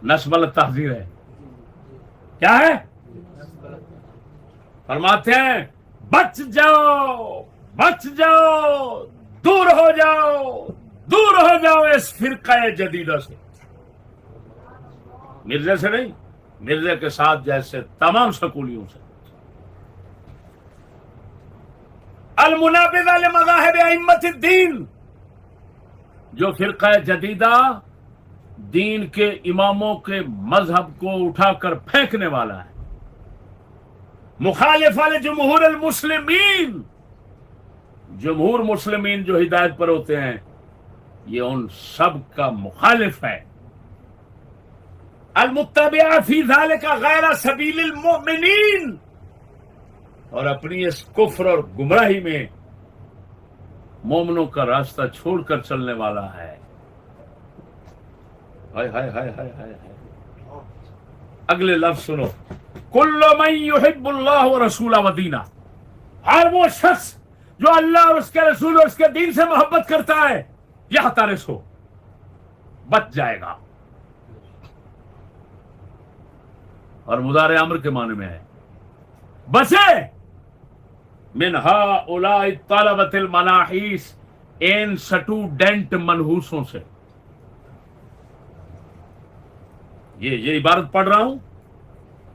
نسب التحذیر ہے. کیا ہے؟ فرماتے ہیں بچ جاؤ بچ جاؤ، دور ہو جاؤ دور ہو جاؤ اس فرقہ جدیدہ سے. مرزے سے نہیں، مرزے کے ساتھ جیسے تمام سکولیوں سے. المنابذہ لمذاہب ائمۃ الدین، جو فرقہ جدیدہ دین کے اماموں کے مذہب کو اٹھا کر پھینکنے والا ہے. مخالفہ لجمہور المسلمین، جمہور مسلمین جو ہدایت پر ہوتے ہیں یہ ان سب کا مخالف ہے. المتبع فی ذلک غیر سبیل المؤمنین، اور اپنی اس کفر اور گمراہی میں مومنوں کا راستہ چھوڑ کر چلنے والا ہے. ہائے ہائے ہائے ہائے ہائے ہائے. اگلے لفظ سنو، کل من یحب اللہ ورسولہ ودینہ، ہر وہ شخص جو اللہ اور اس کے رسول اور اس کے دین سے محبت کرتا ہے یحترس ہو، بچ جائے گا. اور مضارع امر کے معنی میں ہے بچے. من ہؤلاء طلبۃ المناحیس، ان سٹوڈنٹ منحوسوں سے. یہ عبارت پڑھ رہا ہوں،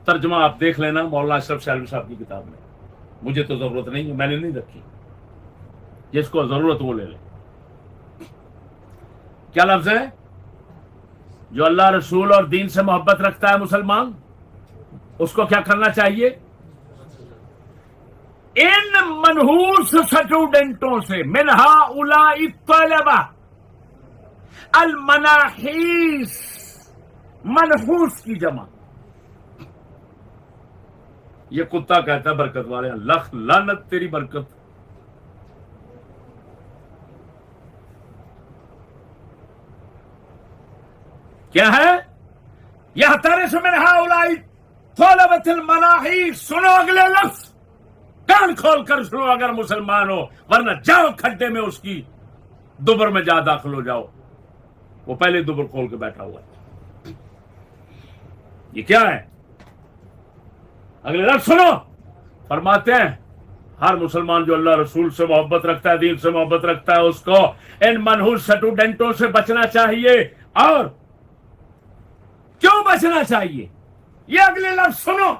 ترجمہ آپ دیکھ لینا مولانا اشرف سالوی صاحب کی کتاب میں. مجھے تو ضرورت نہیں ہے، میں نے نہیں رکھی، جس کو ضرورت وہ لے لے. کیا لفظ ہے؟ جو اللہ رسول اور دین سے محبت رکھتا ہے مسلمان، اس کو کیا کرنا چاہیے؟ ان منحوس سٹوڈنٹوں سے، من ہؤلاء الطلبہ المناحیس، منحوس کی جمع. یہ کتا کہتا ہے برکت والے، لخ لعنت تیری برکت. کیا ہے؟ یحترس من ہؤلاء طلبۃ المناحیس. سنو اگلے لفظ، کان کھول کر سنو اگر مسلمان ہو، ورنہ جاؤ کھڈے میں اس کی دوبر میں جا داخل ہو جاؤ. وہ پہلے دوبر کھول کے بیٹھا ہوا ہے. یہ کیا ہے؟ اگلے لفظ سنو. فرماتے ہیں ہر مسلمان جو اللہ رسول سے محبت رکھتا ہے، دین سے محبت رکھتا ہے، اس کو ان منحوس سٹوڈنٹوں سے بچنا چاہیے. اور کیوں بچنا چاہیے؟ یہ اگلے لفظ سنو،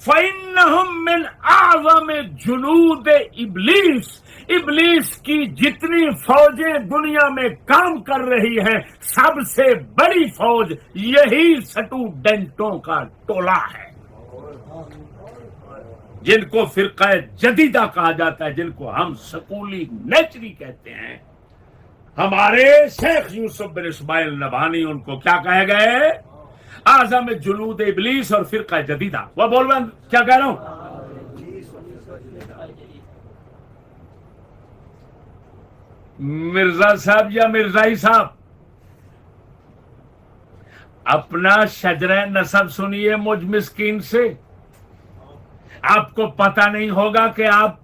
فَإِنَّهُمْ مِنْ أَعْظَمِ جُنُودِ إِبْلِيسِ، ابلیس کی جتنی فوجیں دنیا میں کام کر رہی ہیں، سب سے بڑی فوج یہی سٹوڈنٹوں کا ٹولہ ہے، جن کو فرقہ جدیدہ کہا جاتا ہے، جن کو ہم سکولی نیچری کہتے ہیں. ہمارے شیخ یوسف بن اسماعیل نبہانی ان کو کیا کہے گئے؟ اعظم جنود ابلیس اور فرقہ جدیدہ. وہ بول رہا کیا کہہ رہا ہوں؟ مرزا صاحب یا مرزائی صاحب، اپنا شجرہ نسب سنیے مجھ مسکین سے. آپ کو پتہ نہیں ہوگا کہ آپ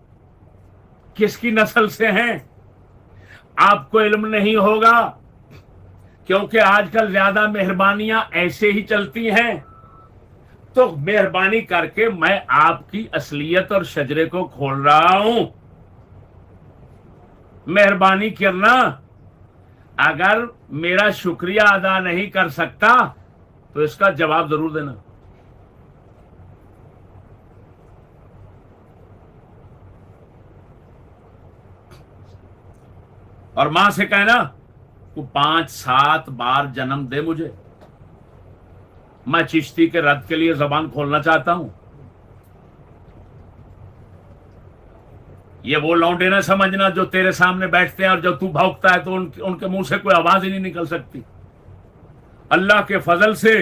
کس کی نسل سے ہیں، آپ کو علم نہیں ہوگا، کیونکہ آج کل زیادہ مہربانیاں ایسے ہی چلتی ہیں. تو مہربانی کر کے میں آپ کی اصلیت اور شجرے کو کھول رہا ہوں. مہربانی کرنا، اگر میرا شکریہ ادا نہیں کر سکتا تو اس کا جواب ضرور دینا. اور ماں سے کہنا تو 5-7 بار جنم دے مجھے، میں چشتی کے رد کے لیے زبان کھولنا چاہتا ہوں. یہ وہ لونڈے نہ سمجھنا جو تیرے سامنے بیٹھتے ہیں اور جب تو بھونکتا ہے تو ان کے منہ سے کوئی آواز ہی نہیں نکل سکتی. اللہ کے فضل سے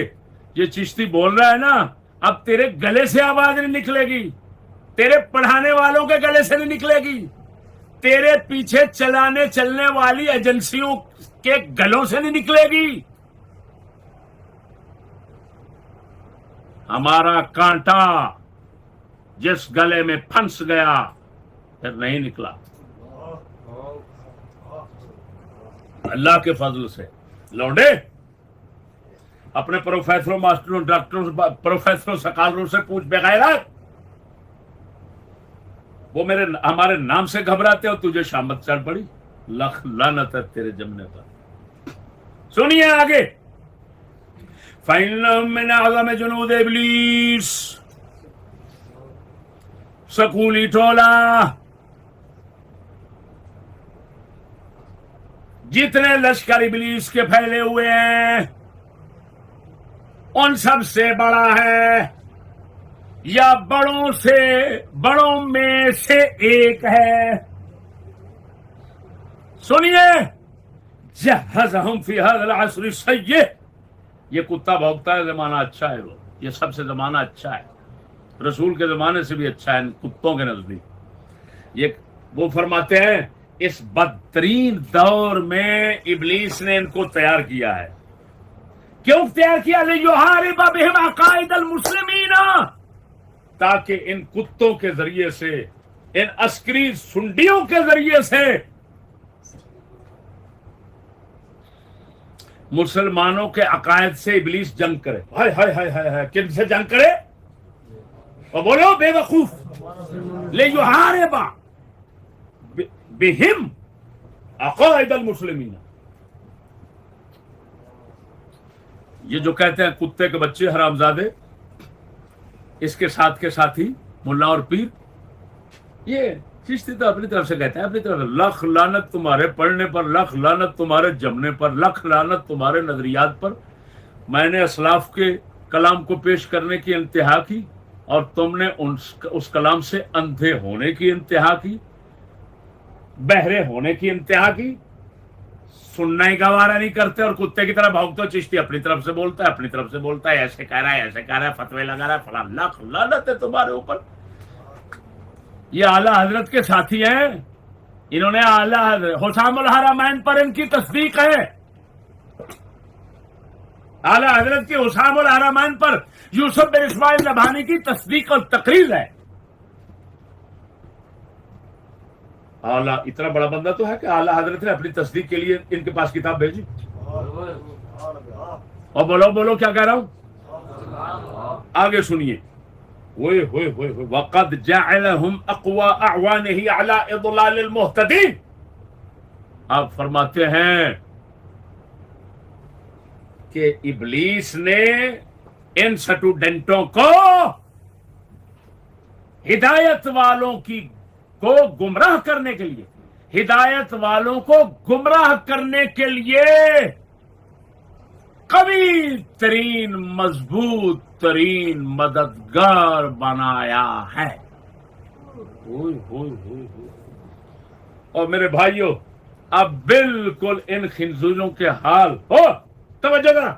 یہ چشتی بول رہا ہے نا، اب تیرے گلے سے آواز نہیں نکلے گی، تیرے پڑھانے والوں کے گلے سے نہیں نکلے گی، تیرے پیچھے چلنے والی ایجنسیوں کے گلوں سے نہیں نکلے گی. ہمارا کانٹا جس گلے میں پھنس گیا پھر نہیں نکلا. اللہ کے فضل سے. لوڈے اپنے پروفیسروں ماسٹروں ڈاکٹروں پروفیسروں سکالروں سے پوچھ بغیرت، وہ ہمارے نام سے گھبراتے ہو، تجھے شامت چڑھ پڑی، لکھ لعنت ہے تیرے جمنے پر۔ سنیے آگے، فَإِنَّهُم مِّنْ أَعْظَمِ جُنُودِ إِبْلِيسَ، سکولی ٹولہ جتنے لشکر ابلیس کے پھیلے ہوئے ہیں ان سب سے بڑا ہے، یا بڑوں میں سے ایک ہے۔ سنیے، جہزہم فی ھذا العصر السیئ، یہ کتا بھونکتا ہے، زمانہ اچھا ہے، وہ یہ سب سے زمانہ اچھا ہے، رسول کے زمانے سے بھی اچھا ہے ان کتوں کے نزدیک۔ یہ وہ فرماتے ہیں اس بدترین دور میں ابلیس نے ان کو تیار کیا ہے۔ کیوں تیار کیا؟ لِیُحَارِبَ بِهِمْ عَقَائِدَ الْمُسْلِمِینَ، تاکہ ان کتوں کے ذریعے سے، ان عسکری سنڈیوں کے ذریعے سے مسلمانوں کے عقائد سے ابلیس جنگ کرے۔ ہائے ہائے ہائے ہائے ہائے، کن سے جنگ کرے؟ اور بولو بے وقوف، لِیُحَارِبَ بِهِمْ عَقَائِدَ الْمُسْلِمِینَ۔ یہ جو کہتے ہیں کتے کے بچے حرامزادے، اس کے ساتھ کے ساتھی ملا اور پیر، یہ چشتی تو اپنی طرف سے کہتے ہیں، اپنی طرف سے لکھ لعنت تمہارے پڑھنے پر، لکھ لعنت تمہارے جمنے پر، لکھ لعنت تمہارے نظریات پر۔ میں نے اسلاف کے کلام کو پیش کرنے کی انتہا کی اور تم نے اس کلام سے اندھے ہونے کی انتہا کی، بہرے ہونے کی انتہا کی، سننا ہی گوارا نہیں کرتے اور کتے کی طرح بھونکتے ہو۔ چشتی اپنی طرف سے بولتا ہے، اپنی طرف سے بولتا ہے، ایسے کہہ رہا ہے، ایسے کہہ رہا ہے، فتوے لگا رہا ہے، فلاں، لکھ لعنت ہے تمہارے اوپر۔ یہ اعلیٰ حضرت کے ساتھی ہیں، انہوں نے اعلیٰ حضرت حسام الحرمین پر ان کی تصدیق ہے، اعلیٰ حضرت کی حسام الحرمین پر یوسف بن اسماعیل نبھانی کی تصدیق اور تقریر ہے۔ اعلیٰ اتنا بڑا بندہ تو ہے کہ اعلیٰ حضرت نے اپنی تصدیق کے لیے ان کے پاس کتاب بھیجی۔ اور بولو کیا کہہ رہا ہوں، آگے سنیے۔ وَقَدْ جَعَلَهُمْ أَقْوَى أَعْوَانِهِ عَلَىٰ إِضْلَالِ الْمُهْتَدِينَ، آپ فرماتے ہیں کہ ابلیس نے ان سٹوڈنٹوں کو ہدایت والوں کو گمراہ کرنے کے لیے، ہدایت والوں کو گمراہ کرنے کے لیے قوی ترین، مضبوط ترین مددگار بنایا ہے۔ اور میرے بھائیوں، اب بالکل ان خنزوروں کے حال ہو، توجہ ذرا،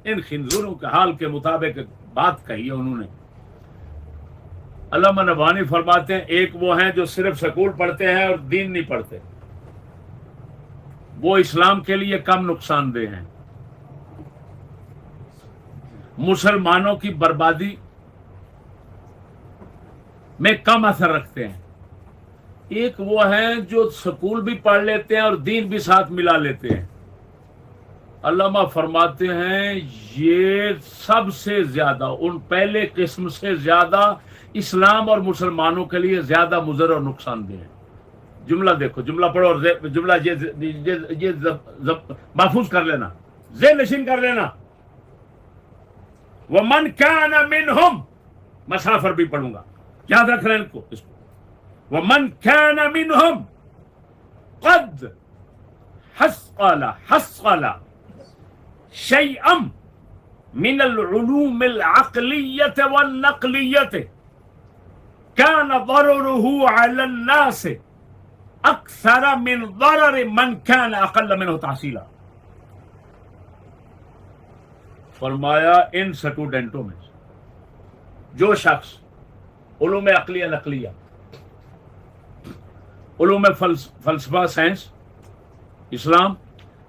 ان خنزوروں کے حال کے مطابق بات کہی ہے انہوں نے۔ علامہ نبھانی فرماتے ہیں ایک وہ ہیں جو صرف سکول پڑھتے ہیں اور دین نہیں پڑھتے، وہ اسلام کے لیے کم نقصان دہ ہیں، مسلمانوں کی بربادی میں کم اثر رکھتے ہیں۔ ایک وہ ہیں جو سکول بھی پڑھ لیتے ہیں اور دین بھی ساتھ ملا لیتے ہیں۔ علامہ فرماتے ہیں یہ سب سے زیادہ، ان پہلے قسم سے زیادہ اسلام اور مسلمانوں کے لیے زیادہ مضر اور نقصان دہ ہے۔ جملہ دیکھو، جملہ پڑھو اور جملہ یہ محفوظ کر لینا، ذہن نشین کر لینا۔ وَمَنْ كَانَ مِنْهُمْ، مسافر بھی پڑھوں گا، یاد رکھ رہے ان کو، اس کو۔ وَمَنْ كَانَ مِنْهُمْ قَدْ حَصَّلَ شَيْئًا مِنَ الْعُلُومِ الْعَقْلِيَّةِ وَالنَّقْلِيَّةِ كَانَ ضَرَرُهُ عَلَى النَّاسِ أَكْثَرَ مِنْ ضَرَرِ مَنْ كَانَ أَقَلَّ مِنْهُ تَحْصِيلًا۔ فرمایا ان سٹوڈنٹوں میں جو شخص علوم عقلیہ نقلیہ، علوم فلسفہ، سائنس، اسلام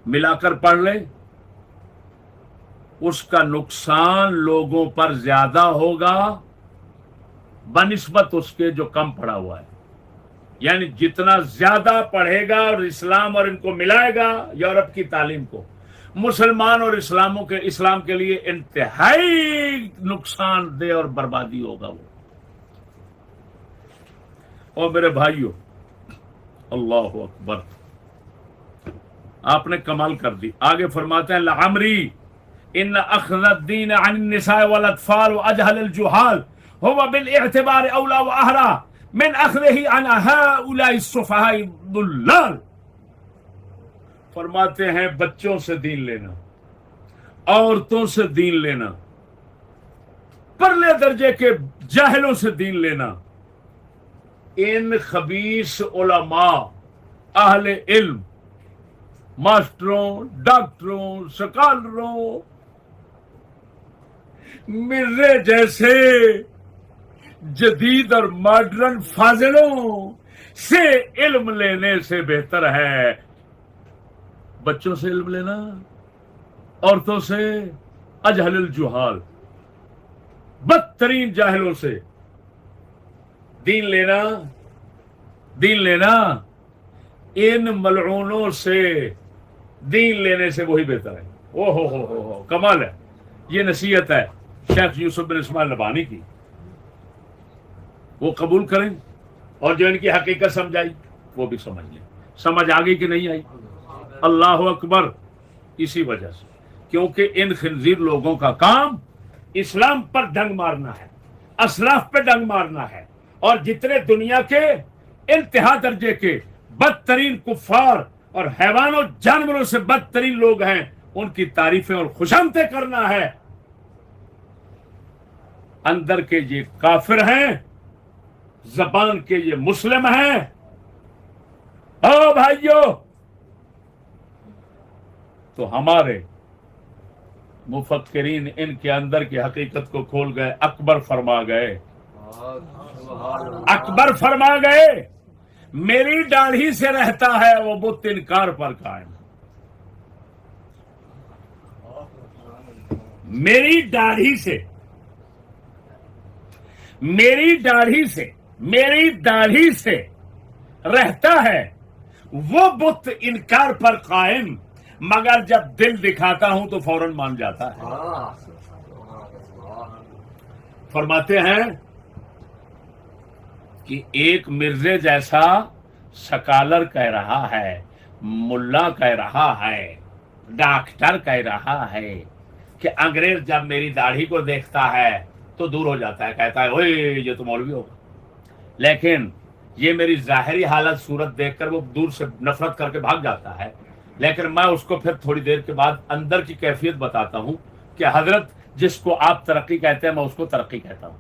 ملا کر پڑھ لے، اس کا نقصان لوگوں پر زیادہ ہوگا بنسبت اس کے جو کم پڑھا ہوا ہے۔ یعنی جتنا زیادہ پڑھے گا اور اسلام اور ان کو ملائے گا، یورپ کی تعلیم کو، مسلمان اور اسلام کے لیے انتہائی نقصان دہ اور بربادی ہوگا وہ. اور میرے بھائیوں، اللہ اکبر، آپ نے کمال کر دی. آگے فرماتے ہیں لعمری ان اخذ الدین عن النساء والاطفال واجهل الجهال هو بالاعتبار اولى واحرى من اخذه عن هؤلاء السفهاء الضلال. فرماتے ہیں بچوں سے دین لینا، عورتوں سے دین لینا، پرلے درجے کے جاہلوں سے دین لینا، ان خبیث علماء، اہل علم، ماسٹروں، ڈاکٹروں، سکالروں، مرزے جیسے جدید اور ماڈرن فاضلوں سے علم لینے سے بہتر ہے بچوں سے علم لینا، عورتوں سے، اجہل الجہال، بدترین جاہلوں سے دین لینا، ان ملعونوں سے دین لینے سے وہی بہتر ہے. او ہو کمال ہے. یہ نصیحت ہے شیخ یوسف بن اسماعیل نبہانی کی، وہ قبول کریں، اور جو ان کی حقیقت سمجھائی وہ بھی سمجھ لیں. سمجھ آ گئی کہ نہیں آئی؟ اللہ اکبر. اسی وجہ سے، کیونکہ ان خنزیر لوگوں کا کام اسلام پر ڈنگ مارنا ہے، اسلاف پہ ڈنگ مارنا ہے، اور جتنے دنیا کے انتہا درجے کے بدترین کفار اور حیوان و جانوروں سے بدترین لوگ ہیں ان کی تعریفیں اور خوشامدیں کرنا ہے. اندر کے یہ کافر ہیں، زبان کے یہ مسلم ہیں. او بھائیو، تو ہمارے مفکرین ان کے اندر کی حقیقت کو کھول گئے. اکبر فرما گئے میری داڑھی سے رہتا ہے وہ بت انکار پر قائم. میری داڑھی سے رہتا ہے وہ بت انکار پر قائم، مگر جب دل دکھاتا ہوں تو فوراً مان جاتا ہے. فرماتے ہیں کہ ایک مرزے جیسا سکالر کہہ رہا ہے، ملا کہہ رہا ہے، ڈاکٹر کہہ رہا ہے کہ انگریز جب میری داڑھی کو دیکھتا ہے تو دور ہو جاتا ہے، کہتا ہے اوئے یہ تو مولوی ہوگا. لیکن یہ میری ظاہری حالت صورت دیکھ کر وہ دور سے نفرت کر کے بھاگ جاتا ہے. لیکن میں اس کو پھر تھوڑی دیر کے بعد اندر کی کیفیت بتاتا ہوں کہ حضرت جس کو آپ ترقی کہتے ہیں میں اس کو ترقی کہتا ہوں،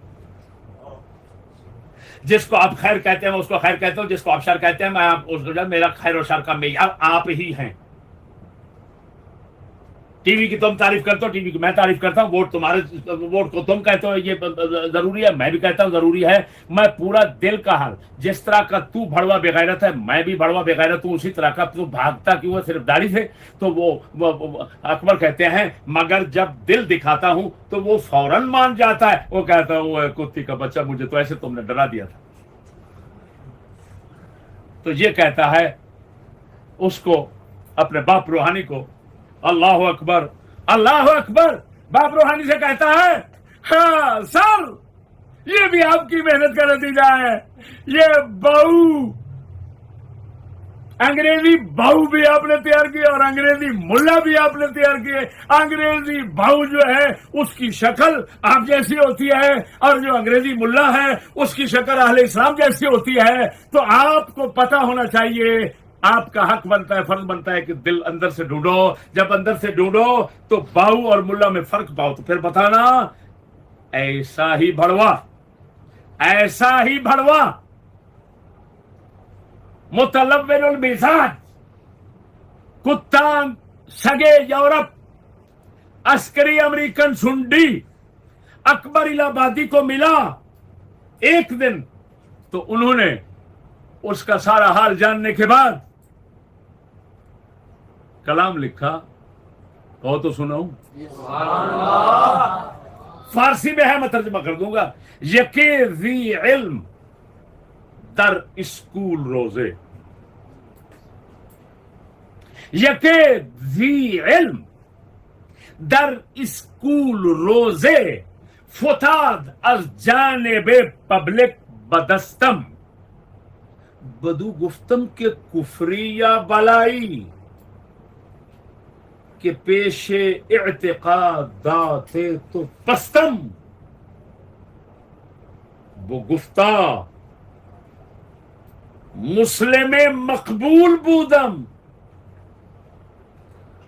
جس کو آپ خیر کہتے ہیں میں اس کو خیر کہتا ہوں، جس کو آپ شر کہتے ہیں میں میرا خیر و شر کا معیار آپ ہی ہیں. ٹی وی کی تم تعریف کرتے ہو، ٹی وی کی میں تعریف کرتا ہوں، ووٹ تمہارے ووٹ کو تم کہتے ہو یہ ضروری ہے، میں بھی کہتا ہوں ضروری ہے. میں پورا دل کا حال، جس طرح کا تو بھڑوا بغیرت ہے میں بھی بھڑوا بغیرت ہوں، اسی طرح کا تو بھاگتا کیوں ہے صرف داڑھی سے. تو وہ اکبر کہتے ہیں مگر جب دل دکھاتا ہوں تو وہ فوراً مان جاتا ہے. وہ کہتا ہے وہ کتی کا بچہ، مجھے تو ایسے تم نے ڈرا دیا تھا. تو یہ کہتا ہے اس کو، اپنے باپ روحانی کو، اللہ اکبر اللہ اکبر، باپ روحانی سے کہتا ہے ہاں سر یہ بھی آپ کی محنت کا نتیجہ ہے. یہ بہو، انگریزی بہو بھی آپ نے تیار کی اور انگریزی ملا بھی آپ نے تیار کیے. انگریزی بہو جو ہے اس کی شکل آپ جیسی ہوتی ہے اور جو انگریزی ملا ہے اس کی شکل اہل اسلام جیسی ہوتی ہے. تو آپ کو پتا ہونا چاہیے، آپ کا حق بنتا ہے، فرض بنتا ہے کہ دل اندر سے ڈھونڈو. جب اندر سے ڈھونڈو تو بہو اور ملا میں فرق پاؤ تو پھر بتانا. ایسا ہی بھڑوا متلون المزاج، کتا سگے یورپ، عسکری امریکن سنڈی اکبر الہ آبادی کو ملا ایک دن، تو انہوں نے اس کا سارا حال جاننے کے بعد کلام لکھا. کہو تو سناؤں، فارسی میں ہے میں ترجمہ کر دوں گا. یکے ذی علم در اسکول روزے، یکے ذی علم در اسکول روزه فتاد از جانب پبلک بدستم. بدو گفتم که کفری یا بلائی کہ پیش اعتقادات تو پستم. وہ گفتا مسلم مقبول بودم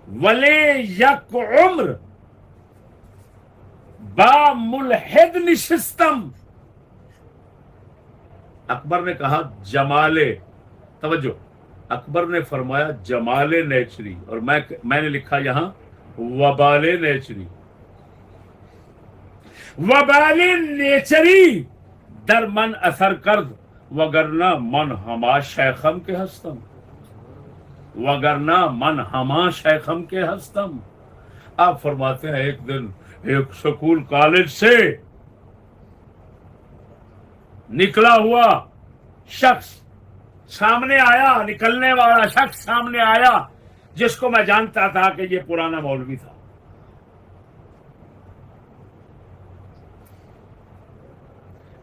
ولی یک عمر با ملحد نشستم. اکبر نے کہا جمال، توجہ، اکبر نے فرمایا جمال نیچری، اور میں نے لکھا یہاں وبال نیچری. وبال نیچری در من اثر کرد وگرنہ من ہما شیخم کے ہستم. وگرنہ من ہما شیخم کے ہستم. آپ فرماتے ہیں ایک دن ایک سکول کالج سے نکلا ہوا شخص سامنے آیا، نکلنے والا شخص سامنے آیا جس کو میں جانتا تھا کہ یہ پرانا مولوی تھا.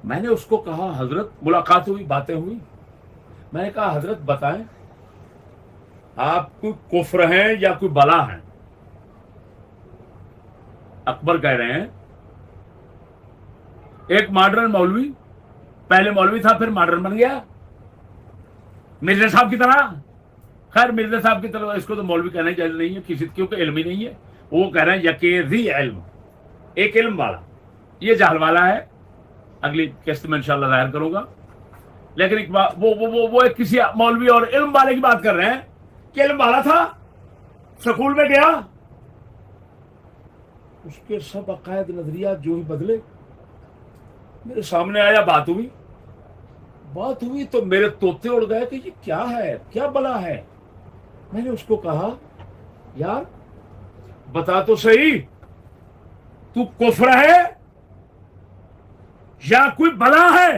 میں نے اس کو کہا حضرت، ملاقات ہوئی، باتیں ہوئی، میں نے کہا حضرت بتائیں آپ کوئی کفر ہیں یا کوئی بلا ہیں؟ اکبر کہہ رہے ہیں ایک ماڈرن مولوی، پہلے مولوی تھا پھر ماڈرن بن گیا مرزا صاحب کی طرح. خیر مرزا صاحب کی طرح اس کو تو مولوی کہنا جائز نہیں ہے کسی، کیونکہ علم ہی نہیں ہے. وہ کہہ رہے ہیں یکیذی علم، ایک علم والا، یہ جہل والا ہے. اگلی قسط میں انشاءاللہ ظاہر کروں گا. لیکن ایک وہ ایک کسی مولوی اور علم والے کی بات کر رہے ہیں کہ علم والا تھا، سکول میں گیا، اس کے سب عقائد نظریات جو ہی بدلے. میرے سامنے آیا، بات ہوئی تو میرے طوطے اڑ گئے کہ یہ کیا ہے، کیا بلا ہے. میں نے اس کو کہا یار بتا تو صحیح، تو کفر ہے یا کوئی بلا ہے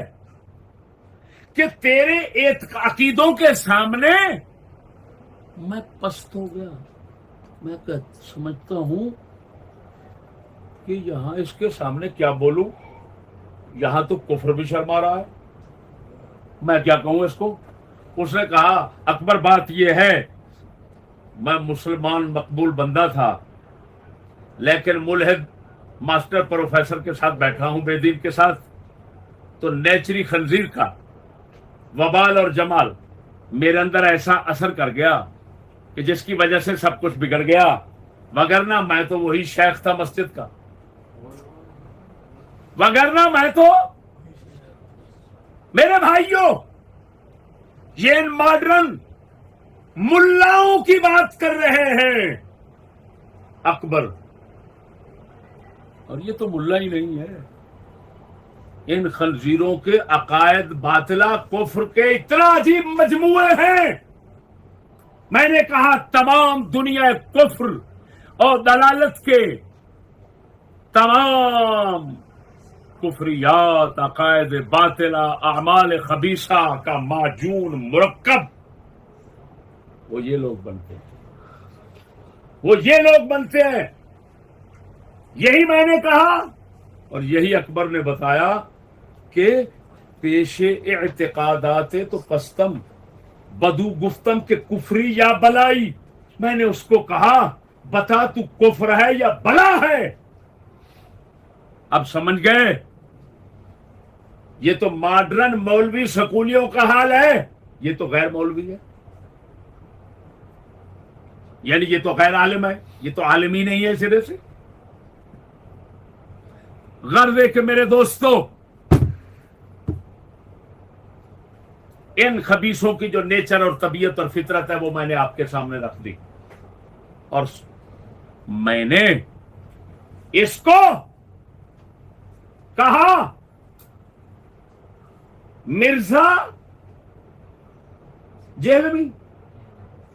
کہ تیرے عقیدوں کے سامنے میں پست ہو گیا. میں سمجھتا ہوں کہ یہاں اس کے سامنے کیا بولوں، یہاں تو کفر بھی شرما رہا ہے، میں کیا کہوں اس کو. اس نے کہا اکبر بات یہ ہے میں مسلمان مقبول بندہ تھا لیکن ملحد ماسٹر پروفیسر کے ساتھ بیٹھا ہوں، بے دین کے ساتھ، تو نیچری خنزیر کا وبال اور جمال میرے اندر ایسا اثر کر گیا کہ جس کی وجہ سے سب کچھ بگڑ گیا. وگرنہ میں تو وہی شیخ تھا مسجد کا، وگرنہ میں تو. میرے بھائیوں یہ ان ماڈرن ملاؤں کی بات کر رہے ہیں اکبر، اور یہ تو ملا ہی نہیں ہے. ان خنزیروں کے عقائد باطلہ کفر کے اتنا عجیب مجموعے ہیں. میں نے کہا تمام دنیا کفر اور دلالت کے تمام کفریات، عقائد باطلہ، اعمال خبیثہ کا معجون مرکب وہ یہ لوگ بنتے ہیں، وہ یہ لوگ بنتے ہیں. یہی میں نے کہا اور یہی اکبر نے بتایا کہ پیش اعتقادات تو پستم بدو گفتم کہ کفری یا بلائی. میں نے اس کو کہا بتا تو کفر ہے یا بلا ہے. اب سمجھ گئے یہ تو ماڈرن مولوی سکولیوں کا حال ہے، یہ تو غیر مولوی ہے، یعنی یہ تو غیر عالم ہے، یہ تو عالم ہی نہیں ہے سرے سے. غرض ہے کہ میرے دوستو ان خبیثوں کی جو نیچر اور طبیعت اور فطرت ہے وہ میں نے آپ کے سامنے رکھ دی، اور میں نے اس کو کہا مرزا جہلمی،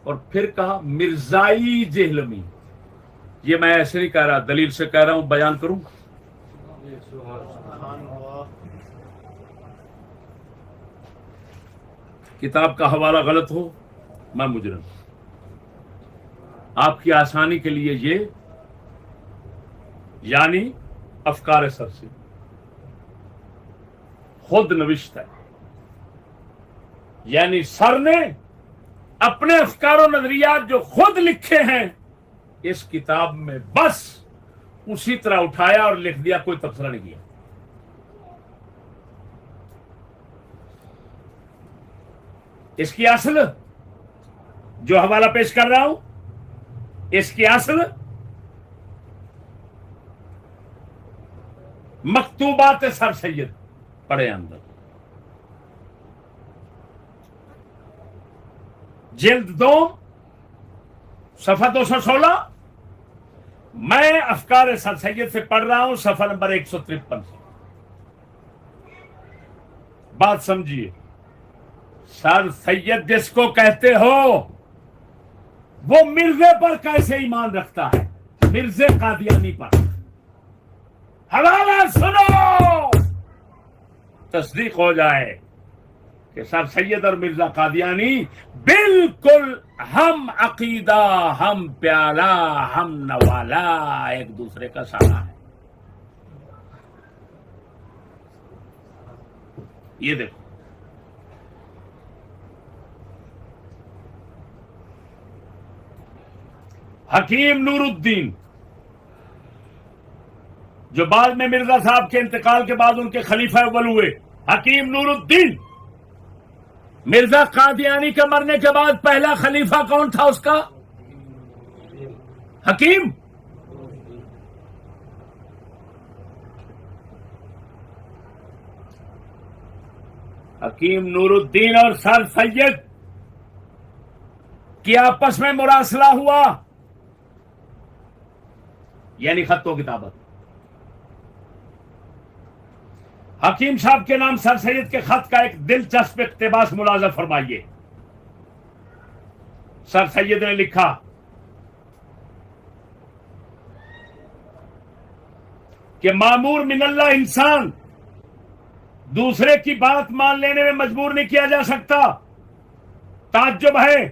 اور پھر کہا مرزائی جہلمی. یہ میں ایسے نہیں کہہ رہا، دلیل سے کہہ رہا ہوں، بیان کروں. کتاب کا حوالہ غلط ہو میں مجرم. آپ کی آسانی کے لیے یہ یعنی افکار سر سے خود نوشت ہے، یعنی سر نے اپنے افکار و نظریات جو خود لکھے ہیں اس کتاب میں بس اسی طرح اٹھایا اور لکھ دیا، کوئی تبصرہ نہیں کیا۔ اس کی اصل جو حوالہ پیش کر رہا ہوں، اس کی اصل مکتوبات سر سید پڑھے اندر، جلد 2 صفحہ 216، میں افکار سر سید سے پڑھ رہا ہوں صفحہ نمبر 153 سے۔ بات سمجھیے، سر سید جس کو کہتے ہو وہ مرزے پر کیسے ایمان رکھتا ہے؟ مرزے قادیانی پر۔ حوالہ سنو، تصدیق ہو جائے کہ سر سید اور مرزا قادیانی بالکل ہم عقیدہ، ہم پیالہ، ہم نوالا، ایک دوسرے کا سارا ہے۔ یہ دیکھو، حکیم نور الدین جو بعد میں مرزا صاحب کے انتقال کے بعد ان کے خلیفہ اول ہوئے، حکیم نور الدین، مرزا قادیانی کے مرنے کے بعد پہلا خلیفہ کون تھا اس کا؟ حکیم۔ حکیم نور الدین اور سر سید کی آپس میں مراسلہ ہوا، یعنی خط و کتابت۔ حکیم صاحب کے نام سر سید کے خط کا ایک دلچسپ اقتباس ملاحظہ فرمائیے۔ سر سید نے لکھا، کہ مامور من اللہ انسان دوسرے کی بات مان لینے میں مجبور نہیں کیا جا سکتا۔ تعجب ہے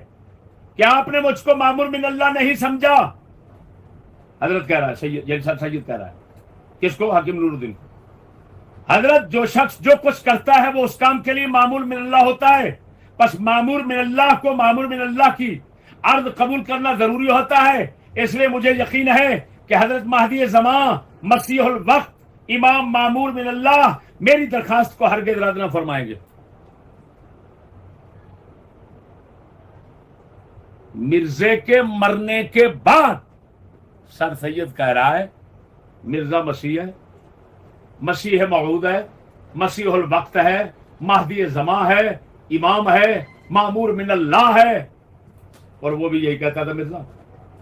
کہ آپ نے مجھ کو مامور من اللہ نہیں سمجھا۔ حضرت کہہ رہا ہے، سید یعنی سر سید کہہ رہا ہے، کس کو؟ حکیم نور الدین۔ حضرت جو شخص جو کچھ کرتا ہے وہ اس کام کے لیے معمول من اللہ ہوتا ہے، پس معمول من اللہ کو معمول من اللہ کی عرض قبول کرنا ضروری ہوتا ہے۔ اس لیے مجھے یقین ہے کہ حضرت مہدی زمان مسیح الوقت امام معمول من اللہ میری درخواست کو ہرگز رد نہ فرمائیں گے۔ مرزے کے مرنے کے بعد سر سید کہہ رہا ہے مرزا مسیح ہے، مسیح موعود ہے، مسیح الوقت ہے، مہدی زمان ہے، امام ہے، معمور من اللہ ہے، اور وہ بھی یہی کہتا تھا مرزا۔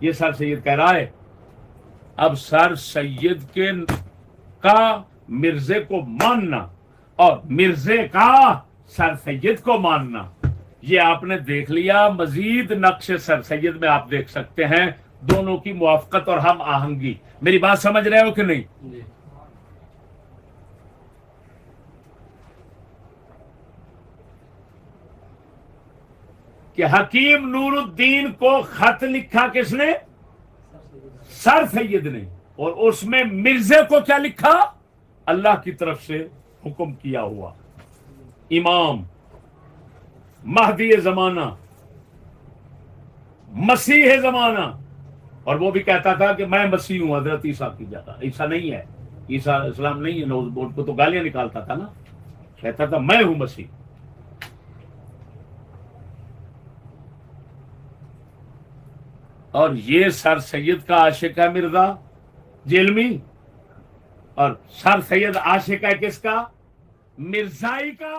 یہ سر سید کہہ رہا ہے۔ اب سر سید کے کا مرزے کو ماننا اور مرزے کا سر سید کو ماننا، یہ آپ نے دیکھ لیا۔ مزید نقش سر سید میں آپ دیکھ سکتے ہیں دونوں کی موافقت اور ہم آہنگی۔ میری بات سمجھ رہے ہو کہ نہیں؟ کہ حکیم نور الدین کو خط لکھا کس نے؟ سر سید نے، اور اس میں مرزے کو کیا لکھا؟ اللہ کی طرف سے حکم کیا ہوا امام، مہدی زمانہ، مسیح زمانہ، اور وہ بھی کہتا تھا کہ میں مسیح ہوں، حضرت عیسیٰ کی جگہ۔ عیسیٰ نہیں ہے، عیسیٰ اسلام نہیں ہے، نوز بورڈ کو تو گالیاں نکالتا تھا نا، کہتا تھا میں ہوں مسیح۔ اور یہ سر سید کا عاشق ہے مرزا جیلمی، اور سر سید عاشق ہے کس کا؟ مرزائی کا۔